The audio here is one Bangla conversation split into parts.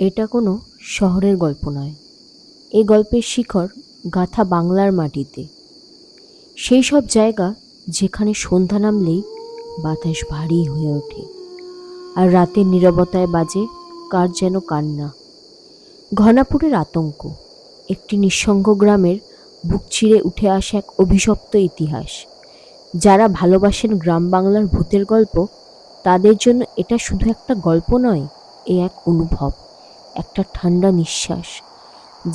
এটা কোনো শহরের গল্প নয়। এই গল্পের শিকড় গাঁথা বাংলার মাটিতে। সেই সব জায়গা যেখানে সন্ধ্যা নামলেই বাতাস ভারী হয়ে ওঠে, আর রাতের নীরবতায় বাজে কার যেন কান্না। ঘনাপুরের আতঙ্ক, একটি নিঃসঙ্গ গ্রামের বুক চিরে উঠে আসা এক অভিশপ্ত ইতিহাস। যারা ভালোবাসেন গ্রাম বাংলার ভূতের গল্প, তাদের জন্য এটা শুধু একটা গল্প নয়, এ এক অনুভব, একটা ঠান্ডা নিঃশ্বাস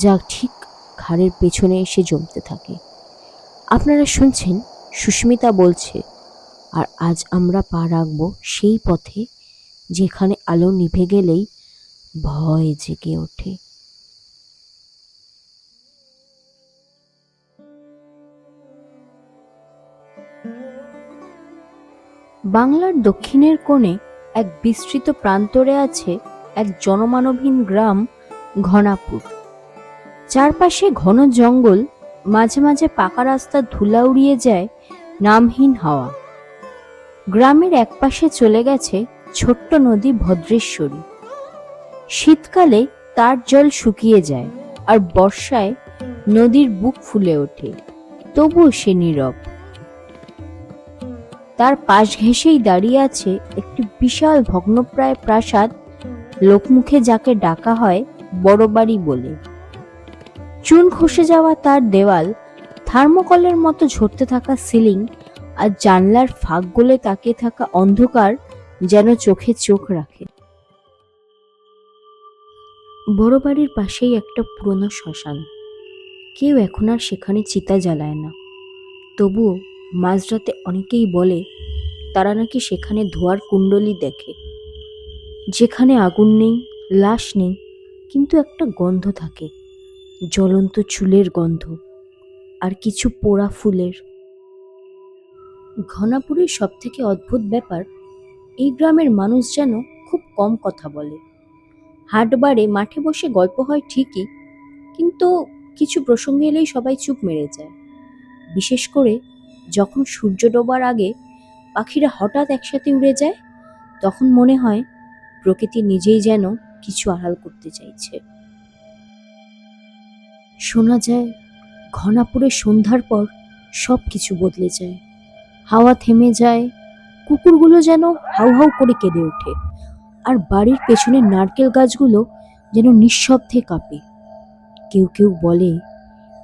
যা ঠিক ঘাড়ের পেছনে এসে জমতে থাকে। আপনারা শুনছেন সুস্মিতা বলছে, আর আজ আমরা পা রাখব সেই পথে যেখানে আলো নিভে গেলেই ভয় জেগে ওঠে। বাংলার দক্ষিণের কোণে এক বিস্তৃত প্রান্তরে আছে এক জনমানবহীন গ্রাম, ঘনাপুর। চারপাশে ঘন জঙ্গল, মাঝে মাঝে পাকা রাস্তা ধুলা উড়িয়ে যায় নামহীন হাওয়া। গ্রামের একপাশে চলে গেছে ছোট্ট নদী ভদ্রেশ্বরী। শীতকালে তার জল শুকিয়ে যায়, আর বর্ষায় নদীর বুক ফুলে ওঠে, তবুও সে নীরব। তার পাশ ঘেঁষেই দাঁড়িয়ে আছে একটি বিশাল ভগ্নপ্রায় প্রাসাদ, লোকমুখে যাকে ডাকা হয় বড় বাড়ি বলে। চুন খসে যাওয়া তার দেওয়াল, থার্মোকলের মতো ঝরতে থাকা সিলিং, আর জানলার ফাঁক গলে তাকিয়ে থাকা অন্ধকার যেন চোখে চোখ রাখে। বড় বাড়ির পাশেই একটা পুরনো শ্মশান। কেউ এখন আর সেখানে চিতা জ্বালায় না, তবুও মাঝরাতে অনেকেই বলে তারা নাকি সেখানে ধোঁয়ার কুণ্ডলী দেখে, যেখানে আগুন নেই, লাশ নেই, কিন্তু একটা গন্ধ থাকে, জ্বলন্ত চুলের গন্ধ আর কিছু পোড়া ফুলের। ঘনাপুরের সব থেকে অদ্ভুত ব্যাপার, এই গ্রামের মানুষ যেন খুব কম কথা বলে। হাটবারে মাঠে বসে গল্প হয় ঠিকই, কিন্তু কিছু প্রসঙ্গ এলেই সবাই চুপ মেরে যায়। বিশেষ করে যখন সূর্য ডোবার আগে পাখিরা হঠাৎ একসাথে উড়ে যায়, তখন মনে হয় প্রকৃতি নিজেই যেন কিছু আড়াল করতে চাইছে। শোনা যায় ঘনাপুরে সন্ধ্যার পর সব কিছু বদলে যায়। হাওয়া থেমে যায়, কুকুরগুলো যেন হাউ হাউ করে কেঁদে ওঠে, আর বাড়ির পেছনের নারকেল গাছগুলো যেন নিঃশব্দে কাঁপে। কেউ কেউ বলে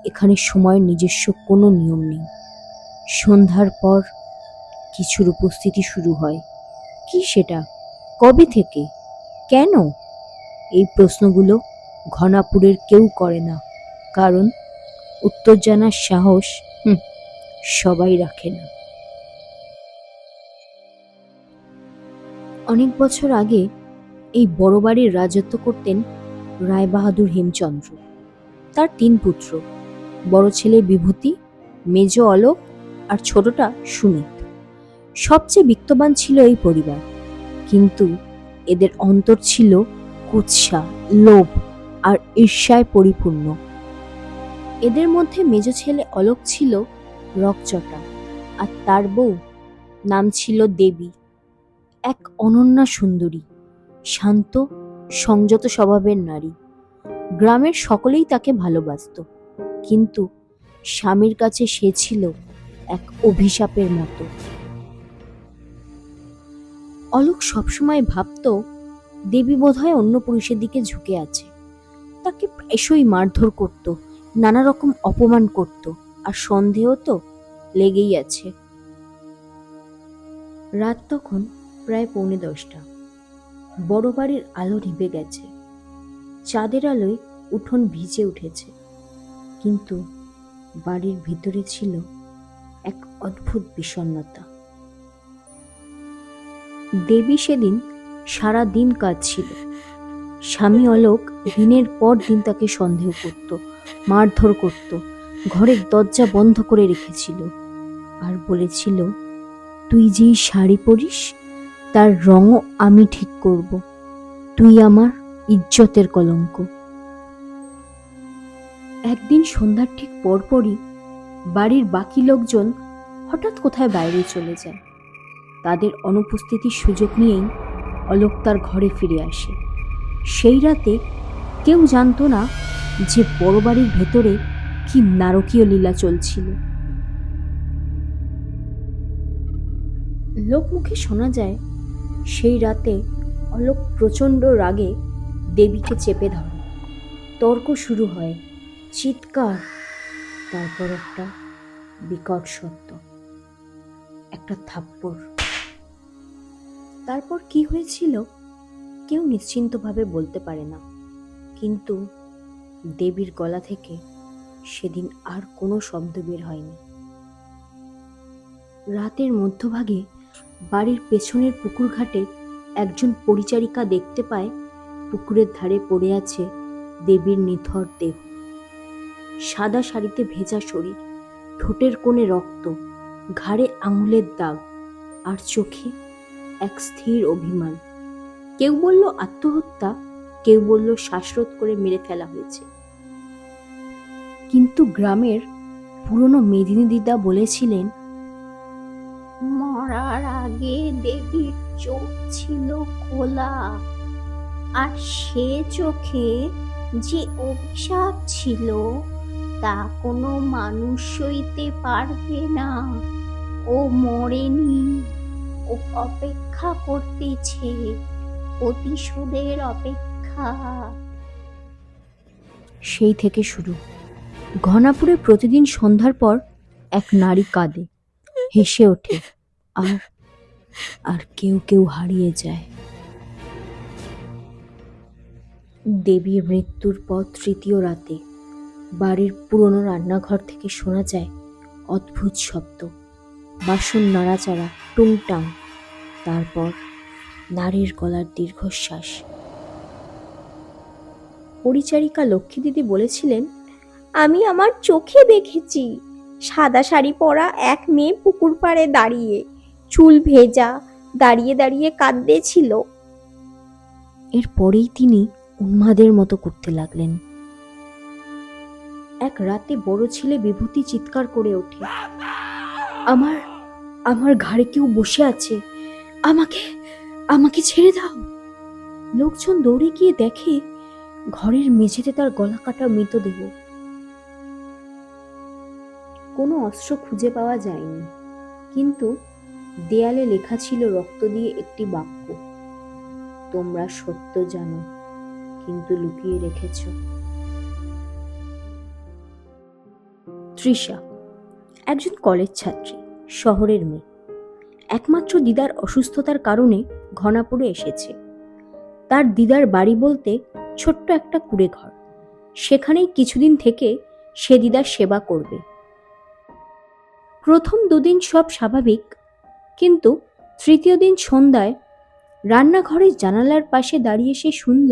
এখানে সময়ের নিজস্ব কোনো নিয়ম নেই। সন্ধ্যার পর কিছুর উপস্থিতি শুরু হয়। কি সেটা? কবে থেকে? কেন? এই প্রশ্নগুলো ঘনাপুরের কেউ করে না, কারণ উত্তর জানার সাহস সবাই রাখে না। অনেক বছর আগে এই বড় বাড়ির রাজত্ব করতেন রায়বাহাদুর হেমচন্দ্র। তার 3 পুত্র, বড় ছেলে বিভূতি, মেজ অলোক, আর ছোটটা সুমিত। সবচেয়ে বিত্তবান ছিল এই পরিবার, কিন্তু এদের অন্তর ছিল কুৎসা, লোভ আর ঈর্ষায় পরিপূর্ণ। এদের মধ্যে মেজ ছেলে অলোক ছিল রকচটা, আর তার বউ নাম ছিল দেবী, এক অনন্যা সুন্দরী, শান্ত সংযত স্বভাবের নারী। গ্রামের সকলেই তাকে ভালোবাসত, কিন্তু স্বামীর কাছে সে ছিল এক অভিশাপের মতো। অলোক সবসময় ভাবত দেবী বোধহয় অন্য পুরুষের দিকে ঝুঁকে আছে। তাকে প্রায়শই মারধর করত, নানা রকম অপমান করত, আর সন্দেহ তো লেগেই আছে। রাত তখন প্রায় 10:45। বড় বাড়ির আলো নিভে গেছে, চাঁদের আলোয় উঠোন ভিজে উঠেছে, কিন্তু বাড়ির ভিতরে ছিল এক অদ্ভুত বিষণ্ণতা। দেবী সেদিন সারা দিন কাঁদছিল। স্বামী অলোক দিনের পর দিন তাকে সন্দেহ করত, মারধর করত, ঘরের দরজা বন্ধ করে রেখেছিল, আর বলেছিল, তুই যেই শাড়ি পরিস তার রঙও আমি ঠিক করব, তুই আমার ইজ্জতের কলঙ্ক। একদিন সন্ধ্যার ঠিক পরপরই বাড়ির বাকি লোকজন হঠাৎ কোথায় বাইরে চলে যায়। তাদের অনুপস্থিতির সুযোগ নিয়েই অলোক তার ঘরে ফিরে আসে। সেই রাতে কেউ জানতো না যে বড় বাড়ির ভেতরে কি নারকীয় লীলা চলছিল। লোকমুখে শোনা যায় সেই রাতে অলোক প্রচণ্ড রাগে দেবীকে চেপে ধরে। তর্ক শুরু হয়, চিৎকার, তারপর একটা বিকট শব্দ, একটা থাপ্পড়। তারপর কি হয়েছিল কেউ নিশ্চিন্তভাবে বলতে পারে না, কিন্তু দেবীর গলা থেকে সেদিন আর কোনো শব্দ বের হয়নি। রাতের মধ্যভাগে বাড়ির পেছনের পুকুর ঘাটে একজন পরিচারিকা দেখতে পায় পুকুরের ধারে পড়ে আছে দেবীর নিথর দেহ। সাদা শাড়িতে ভেজা শরীর, ঠোঁটের কোণে রক্ত, ঘাড়ে আঙুলের দাগ, আর চোখে এক স্থির অভিমান। কেউ বলল আত্মহত্যা, কেউ বলল শ্বাসরোধ করে মেরে ফেলা হয়েছে। কিন্তু গ্রামের পুরনো মেদিনী দিদা বলেছিলেন, মরার আগে দেবীর চোখ ছিল খোলা, আর সে চোখে যে অভিশাপ ছিল তা কোনো মানুষ সইতে পারবে না। ও মরেনি, ও অপেক্ষা করতেছে, প্রতিশোধের অপেক্ষা। সেই থেকে শুরু। ঘনাপুরে প্রতিদিন সন্ধ্যার পর এক নারী কাঁদে, হেসে ওঠে, আর আর কেউ কেউ হারিয়ে যায়। দেবীর মৃত্যুর পর তৃতীয় রাতে বাড়ির পুরনো রান্নাঘর থেকে শোনা যায় অদ্ভুত শব্দ, বাসন নাড়াচাড়া, টুংটাং, তারপর নারীর গলার দীর্ঘশ্বাস। পরিচারিকা লক্ষ্মী দিদি বলেছিলেন, আমি আমার চোখে দেখেছি সাদা শাড়ি পরা এক মেয়ে পুকুর পাড়ে দাঁড়িয়ে, চুল ভেজা, দাঁড়িয়ে দাঁড়িয়ে কাঁদতেছিল। এরপরেই তিনি উন্মাদের মতো করতে লাগলেন। এক রাতে বড় ছেলে বিভূতি চিৎকার করে ওঠে, আমার আমার ঘাড়ে কেউ বসে আছে, আমাকে আমাকে ছেড়ে দাও। লোকজন দৌড়ে গিয়ে দেখে ঘরের মেঝেতে তার গলা কাটা মৃতদেহ। কোনো অস্ত্র খুঁজে পাওয়া যায়নি, কিন্তু দেয়ালে লেখা ছিল রক্ত দিয়ে একটি বাক্য, তোমরা সত্য জানো কিন্তু লুকিয়ে রেখেছ। তৃষা একজন কলেজ ছাত্রী, শহরের মেয়ে। একমাত্র দিদার অসুস্থতার কারণে ঘনাপুরে এসেছে। তার দিদার বাড়ি বলতে ছোট্ট একটা কুঁড়ে ঘর, সেখানেই কিছুদিন থেকে সে দিদার সেবা করবে। প্রথম দুদিন সব স্বাভাবিক, কিন্তু তৃতীয় দিন সন্ধ্যায় রান্নাঘরের জানালার পাশে দাঁড়িয়ে সে শুনল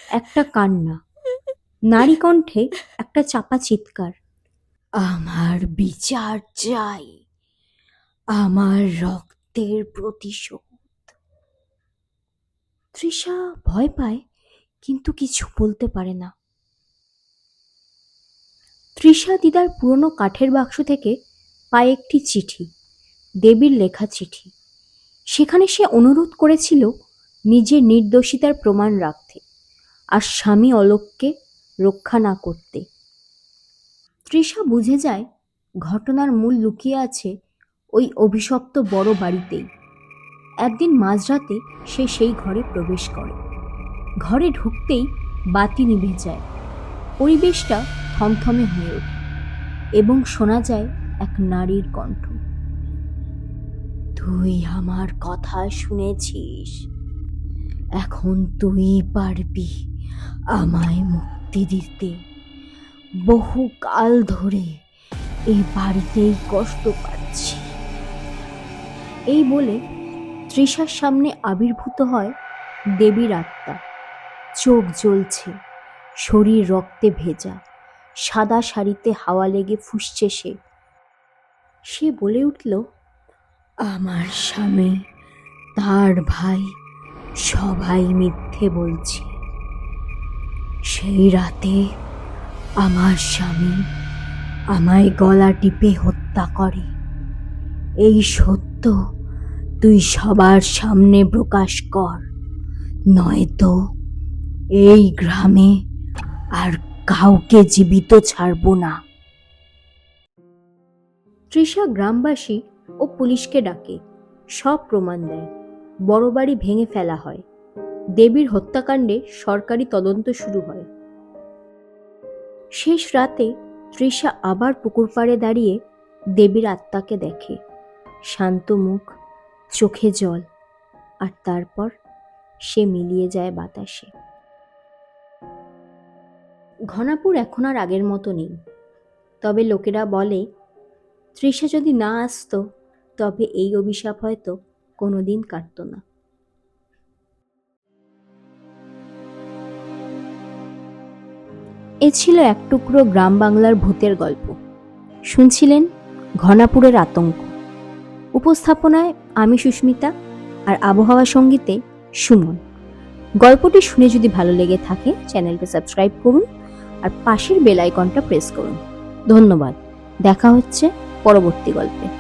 একটা কান্না, নারী কণ্ঠে একটা চাপা চিৎকার, আমার বিচার চাই, আমার রক্তের প্রতিশোধ। তৃষা ভয় পায়, কিন্তু কিছু বলতে পারে না। তৃষা দিদার পুরনো কাঠের বাক্স থেকে পায় একটি চিঠি, দেবীর লেখা চিঠি। সেখানে সে অনুরোধ করেছিল নিজের নির্দোষিতার প্রমাণ রাখতে, আর স্বামী অলোককে রক্ষা না করতে। তৃষা বুঝে যায় ঘটনার মূল লুকিয়ে আছে ওই অভিশপ্ত বড় বাড়িতেই। একদিন মাঝরাতে সে সেই ঘরে প্রবেশ করে। ঘরে ঢুকতেই বাতি নিভে যায়, পরিবেশটা থমথমে হয়ে ওঠে এবং শোনা যায় এক নারীর কণ্ঠ, তুই আমার কথা শুনেছিস, এখন তুই পারবি আমায় মুক্তি দিতে। বহু কাল ধরে এই বাড়িতেই কষ্ট পাচ্ছি। এই বলে তৃষার সামনে আবির্ভূত হয় দেবীর আত্মা। চোখ জ্বলছে, শরীর রক্তে ভেজা, সাদা শাড়িতে হাওয়া লেগে ফুঁসছে সে। সে বলে উঠল, আমার স্বামী, তার ভাই, সবাই মিথ্যে বলছে। সেই রাতে আমার স্বামী আমায় গলা টিপে হত্যা করে। এই সত্য তুই সবার সামনে প্রকাশ কর, নয়তো এই গ্রামে আর কাউকে জীবিত ছাড়বো না। তৃষা গ্রামবাসী ও পুলিশকে ডাকে, সব প্রমাণ দেয়। বড় বাড়ি ভেঙে ফেলা হয়। দেবীর হত্যাকাণ্ডে সরকারি তদন্ত শুরু হয়। শেষ রাতে তৃষা আবার পুকুর পাড়ে দাঁড়িয়ে দেবীর আত্মাকে দেখে, শান্ত মুখ, চোখে জল, আর তারপর সে মিলিয়ে যায় বাতাসে। ঘনাপুর এখন আর আগের মতো নেই, তবে লোকেরা বলে তৃষা যদি না আসতো তবে এই অভিশাপ হয়তো কোনোদিন কাটতো না। এ ছিল এক টুকরো গ্রাম বাংলার ভূতের গল্প। শুনছিলেন ঘনাপুরের আতঙ্ক। উপস্থাপনায় আমি সুস্মিতা, আর আবহাওয়া সঙ্গীতে সুমন। গল্পটি শুনে যদি ভালো লেগে থাকে চ্যানেলটা সাবস্ক্রাইব করুন আর পাশের বেল আইকনটা প্রেস করুন। ধন্যবাদ। দেখা হচ্ছে পরবর্তী গল্পে।